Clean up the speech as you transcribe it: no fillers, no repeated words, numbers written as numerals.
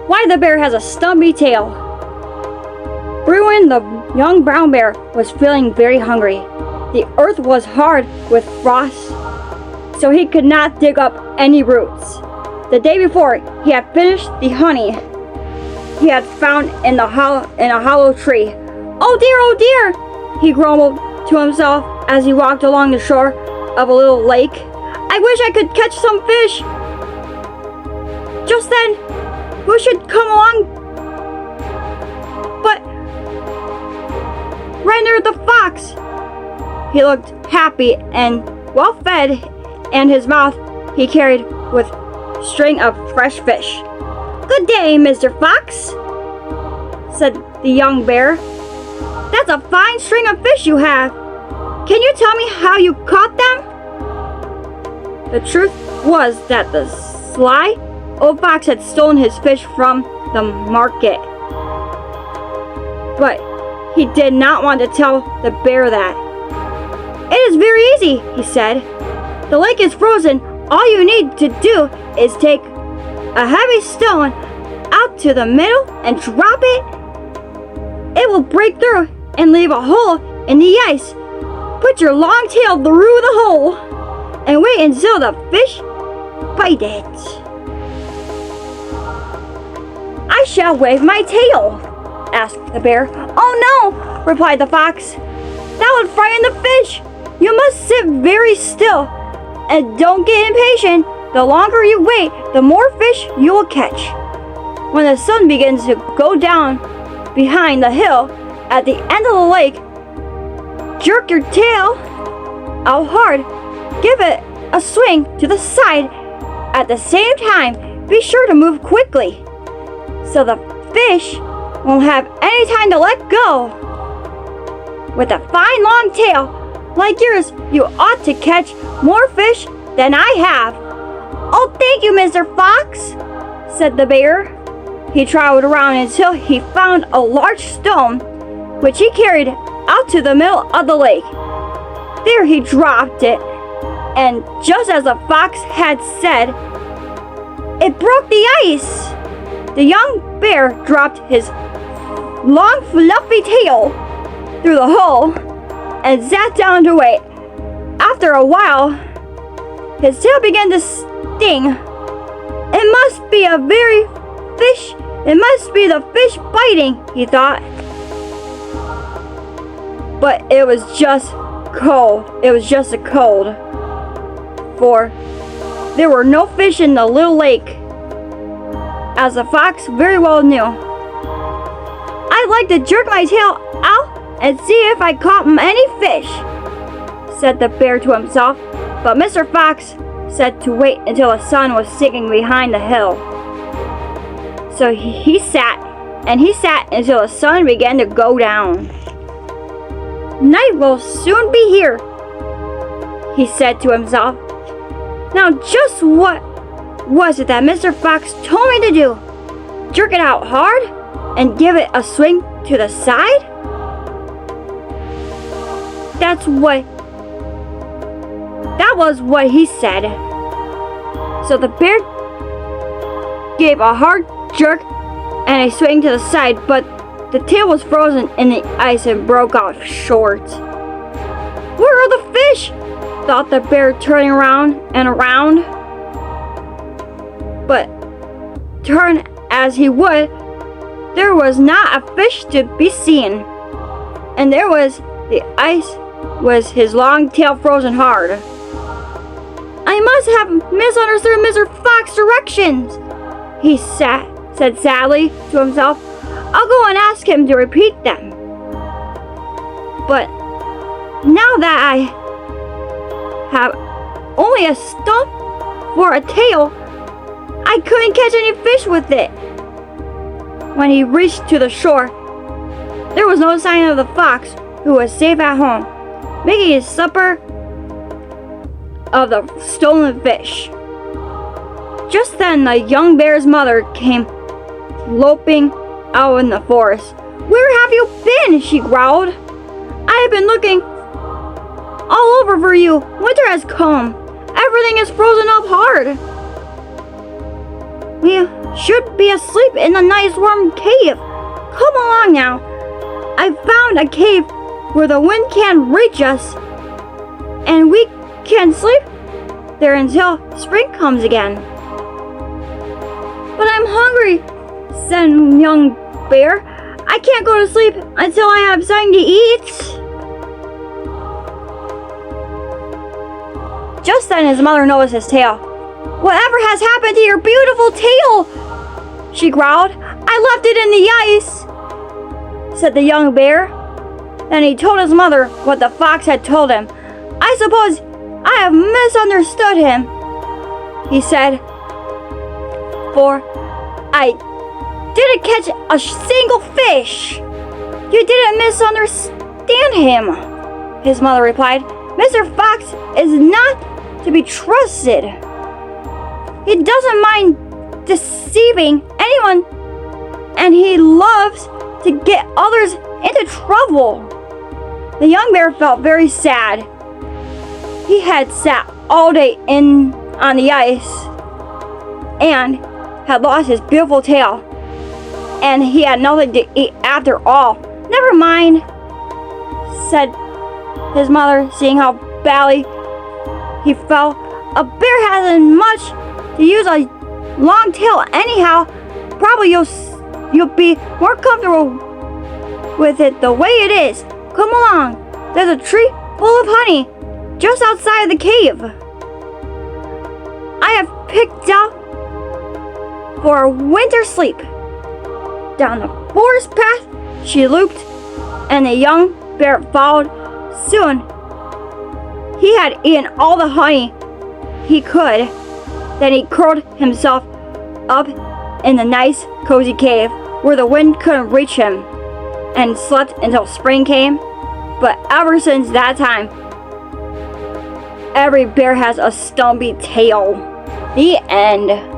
why the bear has a stumpy tail. Bruin, the young brown bear, was feeling very hungry. The earth was hard with frost, so he could not dig up any roots. The day before, he had finished the honey he had found in a hollow tree. Oh dear, he grumbled to himself as he walked along the shore of a little lake. I wish I could catch some fish. Just then, who should come along but Renner the fox. He looked happy and well fed, and his mouth he carried with a string of fresh fish. Good day, Mr. Fox, said the young bear. That's a fine string of fish you have. Can you tell me how you caught them? The truth was that the sly old fox had stolen his fish from the market. But he did not want to tell the bear that. It is very easy, he said. The lake is frozen. All you need to do is take a heavy stone out to the middle and drop it. It will break through and leave a hole in the ice. Put your long tail through the hole and wait until the fish bite it. I shall wave my tail, asked the bear. Oh no, replied the fox. That would frighten the fish. You must sit very still and don't get impatient. The longer you wait, the more fish you will catch. When the sun begins to go down behind the hill at the end of the lake, jerk your tail out hard. Give it a swing to the side. At the same time, be sure to move quickly so the fish won't have any time to let go. With a fine long tail like yours, you ought to catch more fish than I have. Oh, thank you, Mr. Fox, said the bear. He traveled around until he found a large stone, which he carried out to the middle of the lake. There he dropped it, and just as the fox had said, it broke the ice. The young bear dropped his long fluffy tail through the hole and sat down to wait. After a while, his tail began to sting. It must be the fish biting, he thought. But it was just cold. It was just a cold. For there were no fish in the little lake, as the fox very well knew. I'd like to jerk my tail out and see if I caught any fish, said the bear to himself. But Mr. Fox said to wait until the sun was sinking behind the hill. So he sat until the sun began to go down. Night will soon be here, he said to himself. Now just what was it that Mr. Fox told me to do? Jerk it out hard and give it a swing to the side? That was what he said. So the bear gave a hard jerk and a swing to the side, but the tail was frozen in the ice and broke off short. Where are the fish? Thought the bear, turning around and around. But turn as he would, there was not a fish to be seen. And there was the ice was his long tail frozen hard. I must have misunderstood Mr. Fox's directions, he said sadly to himself. I'll go and ask him to repeat them. But now that I have only a stump for a tail, I couldn't catch any fish with it. When he reached to the shore, there was no sign of the fox, who was safe at home, making his supper of the stolen fish. Just then, the young bear's mother came loping out in the forest. Where have you been? She growled. I have been looking all over for you. Winter has come. Everything is frozen up hard. should be asleep in a nice warm cave. Come along now. I found a cave where the wind can't reach us, and we can sleep there until spring comes again. But I'm hungry, said young bear. I can't go to sleep until I have something to eat. Just then his mother noticed his tail. Whatever has happened to your beautiful tail? She growled. I left it in the ice, said the young bear. Then he told his mother what the fox had told him. I suppose I have misunderstood him, he said, for I didn't catch a single fish. You didn't misunderstand him, his mother replied. Mr. Fox is not to be trusted. He doesn't mind deceiving anyone, and he loves to get others into trouble. The young bear felt very sad. He had sat all day on the ice and had lost his beautiful tail, and he had nothing to eat after all. Never mind, said his mother, seeing how badly he felt. A bear hasn't much to use a long tail anyhow. Probably you'll be more comfortable with it the way it is. Come along. There's a tree full of honey just outside the cave. I have picked out for a winter sleep. Down the forest path she looped, and the young bear followed. Soon he had eaten all the honey he could. Then he curled himself up in the nice cozy cave where the wind couldn't reach him, and slept until spring came. But ever since that time, every bear has a stumpy tail. The end.